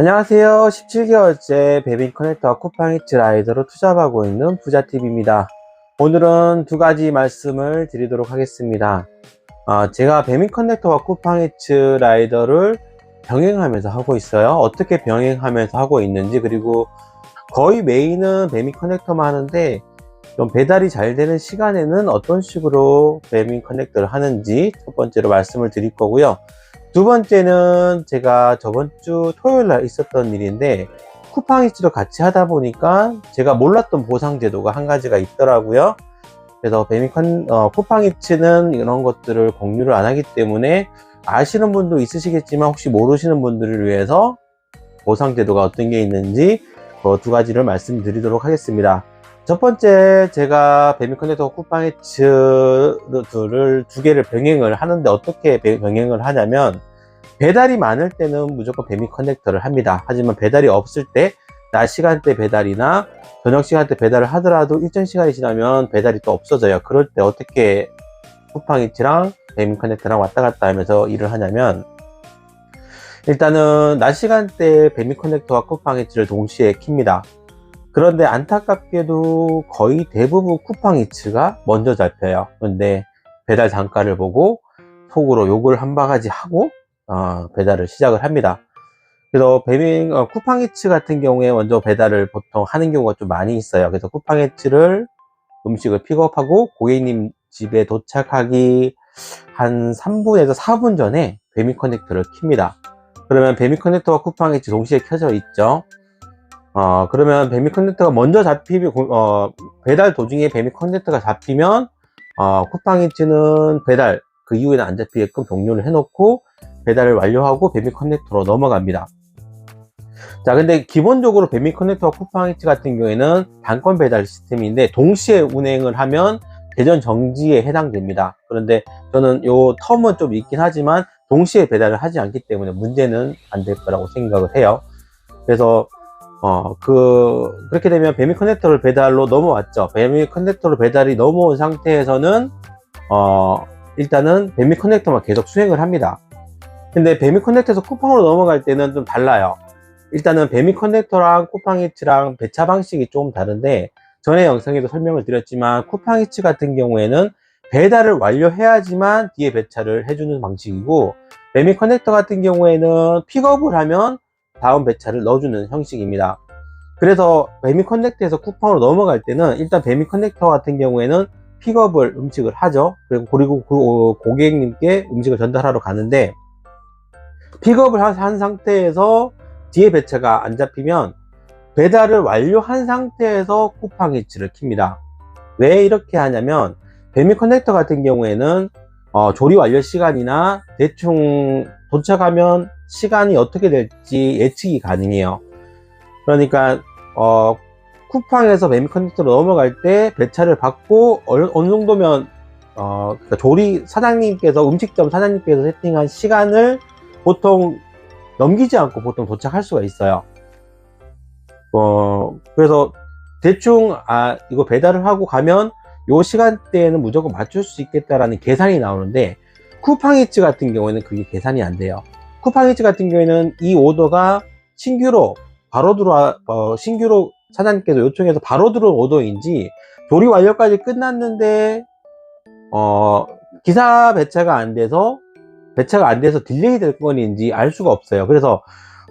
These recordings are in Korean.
안녕하세요. 17개월째 배민 커넥터와 쿠팡이츠 라이더로 투잡하고 있는 부자TV입니다. 오늘은 두 가지 말씀을 드리도록 하겠습니다. 제가 배민 커넥터와 쿠팡이츠 라이더를 병행하면서 하고 있어요. 어떻게 병행하면서 하고 있는지, 그리고 거의 메인은 배민 커넥터만 하는데 좀 배달이 잘 되는 시간에는 어떤 식으로 배민 커넥터를 하는지 첫 번째로 말씀을 드릴 거고요. 두 번째는 제가 저번 주 토요일 날 있었던 일인데, 쿠팡이츠로 같이 하다 보니까 제가 몰랐던 보상 제도가 한 가지가 있더라고요. 그래서 쿠팡이츠는 이런 것들을 공유를 안 하기 때문에 아시는 분도 있으시겠지만 혹시 모르시는 분들을 위해서 보상 제도가 어떤 게 있는지 그 두 가지를 말씀드리도록 하겠습니다. 첫 번째, 제가 배민 커넥터와 쿠팡이츠를 두 개를 병행을 하는데, 어떻게 병행을 하냐면, 배달이 많을 때는 무조건 배민 커넥터를 합니다. 하지만 배달이 없을 때, 낮 시간대 배달이나 저녁 시간대 배달을 하더라도 일정 시간이 지나면 배달이 또 없어져요. 그럴 때 어떻게 쿠팡이츠랑 배민 커넥터랑 왔다 갔다 하면서 일을 하냐면, 일단은 낮 시간대 배민 커넥터와 쿠팡이츠를 동시에 킵니다. 그런데 안타깝게도 거의 대부분 쿠팡이츠가 먼저 잡혀요. 그런데 배달 단가를 보고 속으로 욕을 한 바가지 하고 배달을 시작을 합니다. 그래서 쿠팡이츠 같은 경우에 먼저 배달을 보통 하는 경우가 좀 많이 있어요. 그래서 쿠팡이츠를 음식을 픽업하고 고객님 집에 도착하기 한 3분에서 4분 전에 배민 커넥터를 킵니다. 그러면 배민 커넥터와 쿠팡이츠 동시에 켜져 있죠. 그러면 배민 커넥터가 먼저 잡히면, 배달 도중에 배민 커넥터가 잡히면, 쿠팡이츠는 배달, 그 이후에는 안 잡히게끔 종료를 해놓고, 배달을 완료하고 배민 커넥터로 넘어갑니다. 자, 근데 기본적으로 배민 커넥터와 쿠팡이츠 같은 경우에는 단건 배달 시스템인데, 동시에 운행을 하면 대전 정지에 해당됩니다. 그런데 저는 요 텀은 좀 있긴 하지만, 동시에 배달을 하지 않기 때문에 문제는 안 될 거라고 생각을 해요. 그래서, 그렇게 되면 배민 커넥터를 배달로 넘어왔죠. 배민 커넥터로 배달이 넘어온 상태에서는, 일단은 배민 커넥터만 계속 수행을 합니다. 근데 배민 커넥터에서 쿠팡으로 넘어갈 때는 좀 달라요. 일단은 배민 커넥터랑 쿠팡이츠랑 배차 방식이 조금 다른데, 전에 영상에도 설명을 드렸지만, 쿠팡이츠 같은 경우에는 배달을 완료해야지만 뒤에 배차를 해주는 방식이고, 배민 커넥터 같은 경우에는 픽업을 하면 다음 배차를 넣어주는 형식입니다. 그래서 배민 커넥터에서 쿠팡으로 넘어갈 때는 일단 배민 커넥터 같은 경우에는 픽업을 음식을 하죠. 그리고 고객님께 음식을 전달하러 가는데, 픽업을 한 상태에서 뒤에 배차가 안 잡히면 배달을 완료한 상태에서 쿠팡이츠를 킵니다. 왜 이렇게 하냐면, 배민 커넥터 같은 경우에는 조리 완료 시간이나 대충 도착하면 시간이 어떻게 될지 예측이 가능해요. 그러니까 쿠팡에서 배민 커넥터로 넘어갈 때 배차를 받고 어느 정도면 그러니까 조리 사장님께서, 음식점 사장님께서 세팅한 시간을 보통 넘기지 않고 보통 도착할 수가 있어요. 그래서 대충 이거 배달을 하고 가면 요 시간대에는 무조건 맞출 수 있겠다라는 계산이 나오는데, 쿠팡이츠 같은 경우에는 그게 계산이 안 돼요. 쿠팡이츠 같은 경우에는 이 오더가 신규로 신규로 사장님께서 요청해서 바로 들어온 오더인지, 조리 완료까지 끝났는데 기사 배차가 안 돼서 딜레이 될 건인지 알 수가 없어요. 그래서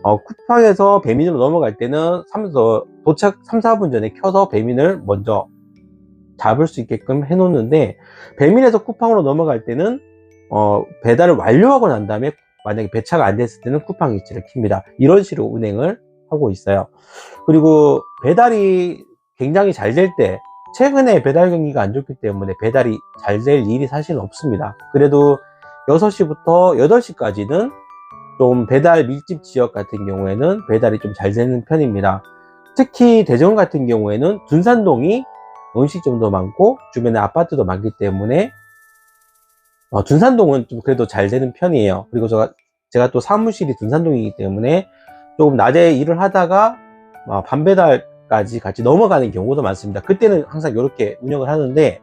쿠팡에서 배민으로 넘어갈 때는 도착 3, 4분 전에 켜서 배민을 먼저 잡을 수 있게끔 해놓는데, 배민에서 쿠팡으로 넘어갈 때는 배달을 완료하고 난 다음에 만약에 배차가 안 됐을 때는 쿠팡이츠를 킵니다. 이런 식으로 운행을 하고 있어요. 그리고 배달이 굉장히 잘 될 때, 최근에 배달 경기가 안 좋기 때문에 배달이 잘 될 일이 사실 없습니다. 그래도 6시부터 8시까지는 좀 배달 밀집 지역 같은 경우에는 배달이 좀 잘 되는 편입니다. 특히 대전 같은 경우에는 둔산동이 음식점도 많고 주변에 아파트도 많기 때문에 둔산동은 좀 그래도 잘 되는 편이에요. 그리고 제가 또 사무실이 둔산동이기 때문에 조금 낮에 일을 하다가 밤 배달까지 같이 넘어가는 경우도 많습니다. 그때는 항상 이렇게 운영을 하는데,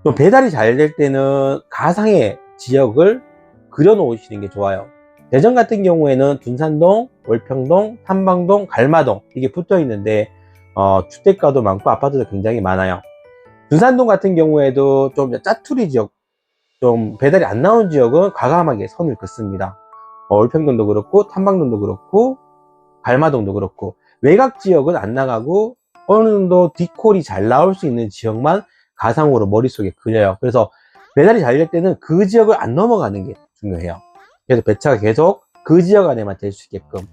좀 배달이 잘 될 때는 가상의 지역을 그려 놓으시는 게 좋아요. 대전 같은 경우에는 둔산동, 월평동, 탐방동, 갈마동 이게 붙어 있는데 주택가도 많고 아파트도 굉장히 많아요. 둔산동 같은 경우에도 좀 짜투리 지역, 좀 배달이 안 나온 지역은 과감하게 선을 긋습니다. 월평동도 그렇고 탐방동도 그렇고 갈마동도 그렇고 외곽 지역은 안 나가고 어느 정도 디콜이 잘 나올 수 있는 지역만 가상으로 머릿속에 그려요. 그래서 배달이 잘 될 때는 그 지역을 안 넘어가는 게 중요해요. 그래서 배차가 계속 그 지역 안에만 될 수 있게끔.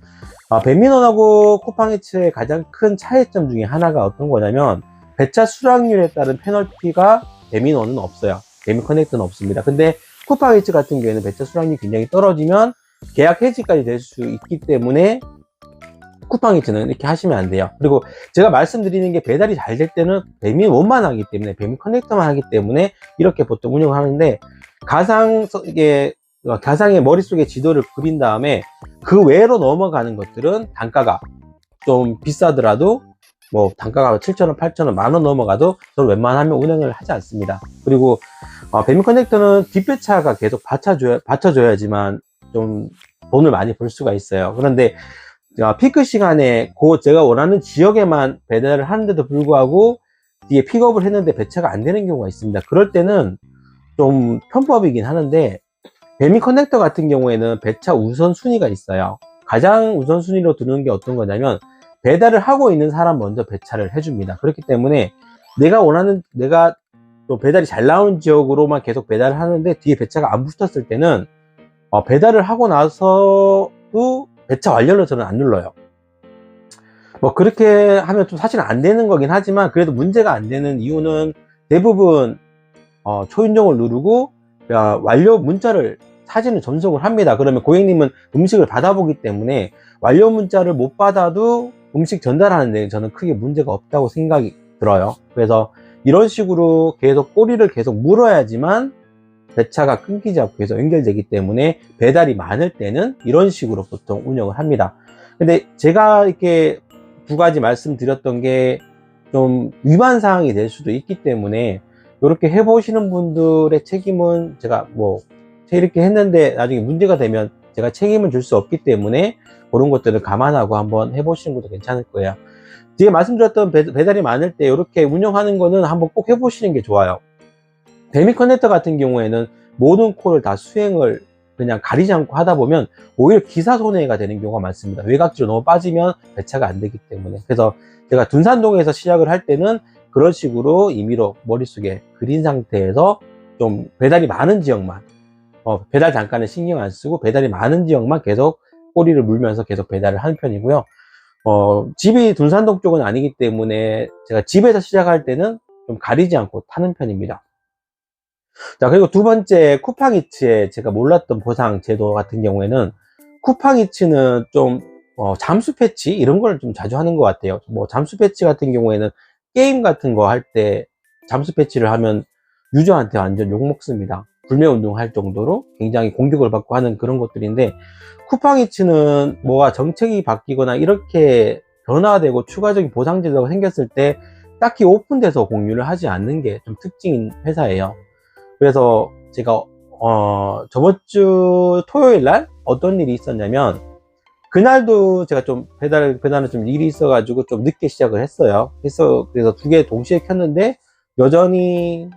배민원하고 쿠팡이츠의 가장 큰 차이점 중에 하나가 어떤 거냐면 배차 수락률에 따른 페널티가 배민원은 없어요. 배민커넥트는 없습니다. 근데 쿠팡이츠 같은 경우에는 배차 수락률이 굉장히 떨어지면 계약 해지까지 될 수 있기 때문에 쿠팡이츠는 이렇게 하시면 안 돼요. 그리고 제가 말씀드리는 게 배달이 잘 될 때는 배민원만 하기 때문에, 배민커넥터만 하기 때문에 이렇게 보통 운영을 하는데, 가상의 머릿속에 지도를 그린 다음에 그 외로 넘어가는 것들은 단가가 좀 비싸더라도 뭐 단가가 7,000원, 8,000원, 만원 넘어가도 저는 웬만하면 운행을 하지 않습니다. 그리고 배민커넥터는 뒷배차가 계속 받쳐줘야지만 좀 돈을 많이 벌 수가 있어요. 그런데 피크 시간에 제가 원하는 지역에만 배달을 하는데도 불구하고 뒤에 픽업을 했는데 배차가 안 되는 경우가 있습니다. 그럴 때는 좀 편법이긴 하는데, 배민커넥터 같은 경우에는 배차 우선순위가 있어요. 가장 우선순위로 두는 게 어떤 거냐면 배달을 하고 있는 사람 먼저 배차를 해줍니다. 그렇기 때문에 내가 또 배달이 잘 나온 지역으로만 계속 배달을 하는데 뒤에 배차가 안 붙었을 때는 배달을 하고 나서도 배차 완료를 저는 안 눌러요. 뭐 그렇게 하면 좀 사실 안 되는 거긴 하지만, 그래도 문제가 안 되는 이유는 대부분 초인종을 누르고 완료 문자를 사진을 전송을 합니다. 그러면 고객님은 음식을 받아보기 때문에 완료 문자를 못 받아도 음식 전달하는 데 저는 크게 문제가 없다고 생각이 들어요. 그래서 이런 식으로 계속 꼬리를 계속 물어야지만 배차가 끊기지 않고 계속 연결되기 때문에 배달이 많을 때는 이런 식으로 보통 운영을 합니다. 근데 제가 이렇게 두 가지 말씀드렸던 게 좀 위반 사항이 될 수도 있기 때문에 이렇게 해보시는 분들의 책임은 제가 이렇게 했는데 나중에 문제가 되면 제가 책임을 질 수 없기 때문에 그런 것들을 감안하고 한번 해보시는 것도 괜찮을 거예요. 제가 말씀드렸던 배달이 많을 때 이렇게 운영하는 거는 한번 꼭 해보시는 게 좋아요. 배민커넥터 같은 경우에는 모든 콜을 다 수행을 그냥 가리지 않고 하다 보면 오히려 기사 손해가 되는 경우가 많습니다. 외곽지로 너무 빠지면 배차가 안 되기 때문에. 그래서 제가 둔산동에서 시작을 할 때는 그런 식으로 임의로 머릿속에 그린 상태에서 좀 배달이 많은 지역만, 배달 단가는 신경 안 쓰고 배달이 많은 지역만 계속 꼬리를 물면서 계속 배달을 하는 편이고요. 집이 둔산동 쪽은 아니기 때문에 제가 집에서 시작할 때는 좀 가리지 않고 타는 편입니다. 자, 그리고 두 번째, 쿠팡이츠의 제가 몰랐던 보상 제도 같은 경우에는, 쿠팡이츠는 좀 잠수 패치 이런 걸 좀 자주 하는 것 같아요. 잠수 패치 같은 경우에는 게임 같은 거 할 때 잠수 패치를 하면 유저한테 완전 욕 먹습니다. 불매운동 할 정도로 굉장히 공격을 받고 하는 그런 것들인데, 쿠팡이츠는 뭐가 정책이 바뀌거나 이렇게 변화되고 추가적인 보상 제도가 생겼을 때 딱히 오픈돼서 공유를 하지 않는 게 좀 특징인 회사예요. 그래서 제가 저번 주 토요일 날 어떤 일이 있었냐면, 그날도 제가 좀 배달은 좀 일이 있어가지고 좀 늦게 시작을 했어요. 그래서 두 개 동시에 켰는데 여전히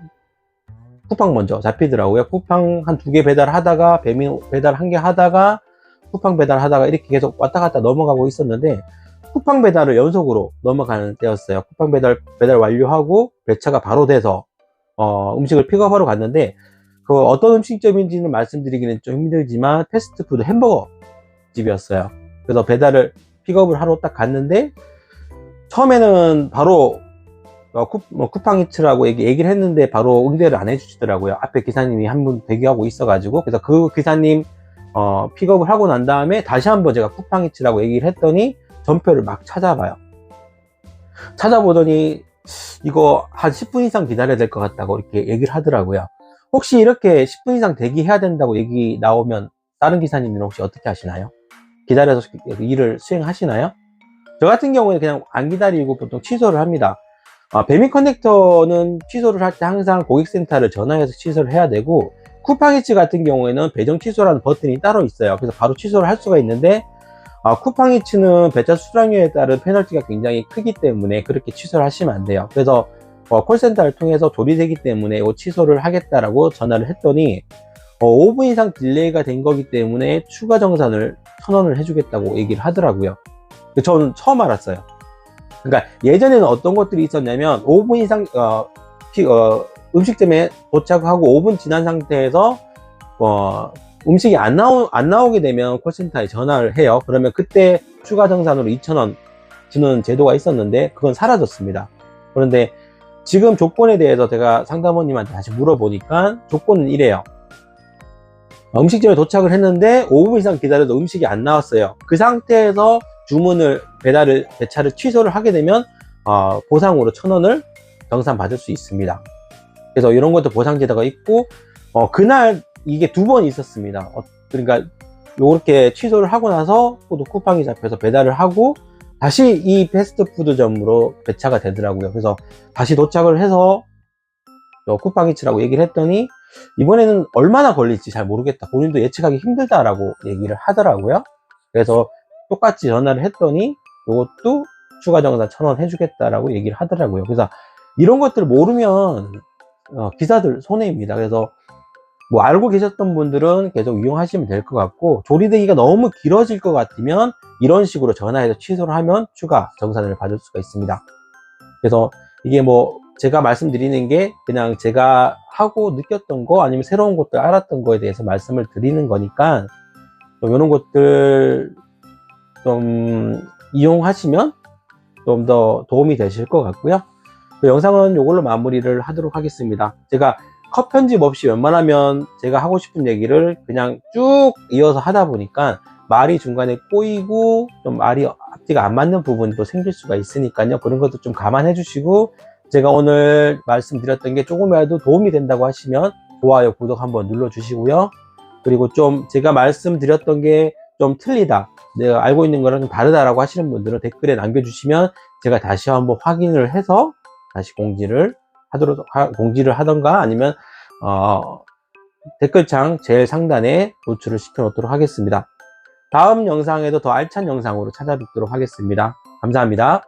쿠팡 먼저 잡히더라고요. 쿠팡 한 두 개 배달하다가 배민 배달 한 개 하다가 쿠팡 배달하다가 이렇게 계속 왔다 갔다 넘어가고 있었는데, 쿠팡 배달을 연속으로 넘어가는 때였어요. 쿠팡 배달 완료하고 배차가 바로 돼서 음식을 픽업하러 갔는데, 그 어떤 음식점인지는 말씀드리기는 좀 힘들지만 패스트푸드 햄버거 집이었어요. 그래서 픽업을 하러 딱 갔는데, 처음에는 바로 쿠팡이츠라고 얘기를 했는데 바로 응대를 안 해주시더라고요. 앞에 기사님이 한 분 대기하고 있어가지고. 그래서 그 기사님 픽업을 하고 난 다음에 다시 한번 제가 쿠팡이츠라고 얘기를 했더니 전표를 막 찾아보더니 이거 한 10분 이상 기다려야 될 것 같다고 이렇게 얘기를 하더라고요. 혹시 이렇게 10분 이상 대기해야 된다고 얘기 나오면 다른 기사님은 혹시 어떻게 하시나요? 기다려서 일을 수행하시나요? 저 같은 경우는 그냥 안 기다리고 보통 취소를 합니다. 배민커넥터는 취소를 할 때 항상 고객센터를 전화해서 취소를 해야 되고, 쿠팡이츠 같은 경우에는 배정 취소라는 버튼이 따로 있어요. 그래서 바로 취소를 할 수가 있는데, 쿠팡이츠는 배차 수수료에 따른 페널티가 굉장히 크기 때문에 그렇게 취소를 하시면 안 돼요. 그래서 콜센터를 통해서 조리되기 때문에 취소를 하겠다라고 전화를 했더니 5분 이상 딜레이가 된 거기 때문에 추가 정산을 1,000원을 해주겠다고 얘기를 하더라고요. 저는 처음 알았어요. 그러니까 예전에는 어떤 것들이 있었냐면 5분 이상 음식점에 도착하고 5분 지난 상태에서 음식이 안 나오게 되면 콜센터에 전화를 해요. 그러면 그때 추가 정산으로 2,000원 주는 제도가 있었는데 그건 사라졌습니다. 그런데 지금 조건에 대해서 제가 상담원님한테 다시 물어보니까 조건은 이래요. 음식점에 도착을 했는데 5분 이상 기다려도 음식이 안 나왔어요. 그 상태에서 배차를 취소를 하게 되면 보상으로 1,000원을 정산받을 수 있습니다. 그래서 이런 것도 보상 제도가 있고 그날 이게 2번 있었습니다. 그러니까 요렇게 취소를 하고 나서 또 쿠팡이 잡혀서 배달을 하고 다시 이 패스트푸드점으로 배차가 되더라고요. 그래서 다시 도착을 해서 쿠팡이츠라고 얘기를 했더니 이번에는 얼마나 걸릴지 잘 모르겠다, 본인도 예측하기 힘들다라고 얘기를 하더라고요. 그래서 똑같이 전화를 했더니 이것도 추가 정산 1,000원 해주겠다라고 얘기를 하더라고요. 그래서 이런 것들을 모르면 기사들 손해입니다. 그래서 뭐 알고 계셨던 분들은 계속 이용하시면 될 것 같고, 조리되기가 너무 길어질 것 같으면 이런 식으로 전화해서 취소를 하면 추가 정산을 받을 수가 있습니다. 그래서 이게 뭐 제가 말씀드리는 게 그냥 제가 하고 느꼈던 거 아니면 새로운 것들 알았던 거에 대해서 말씀을 드리는 거니까 좀 이런 것들 좀 이용하시면 좀 더 도움이 되실 것 같고요. 영상은 이걸로 마무리를 하도록 하겠습니다. 제가 컷 편집 없이 웬만하면 제가 하고 싶은 얘기를 그냥 쭉 이어서 하다 보니까 말이 중간에 꼬이고 좀 말이 앞뒤가 안 맞는 부분이 또 생길 수가 있으니까요. 그런 것도 좀 감안해 주시고, 제가 오늘 말씀드렸던 게 조금이라도 도움이 된다고 하시면 좋아요, 구독 한번 눌러 주시고요. 그리고 좀 제가 말씀드렸던 게 좀 틀리다, 내가 알고 있는 거랑 좀 다르다라고 하시는 분들은 댓글에 남겨주시면 제가 다시 한번 확인을 해서 다시 공지를 하던가 아니면 댓글창 제일 상단에 노출을 시켜 놓도록 하겠습니다. 다음 영상에도 더 알찬 영상으로 찾아뵙도록 하겠습니다. 감사합니다.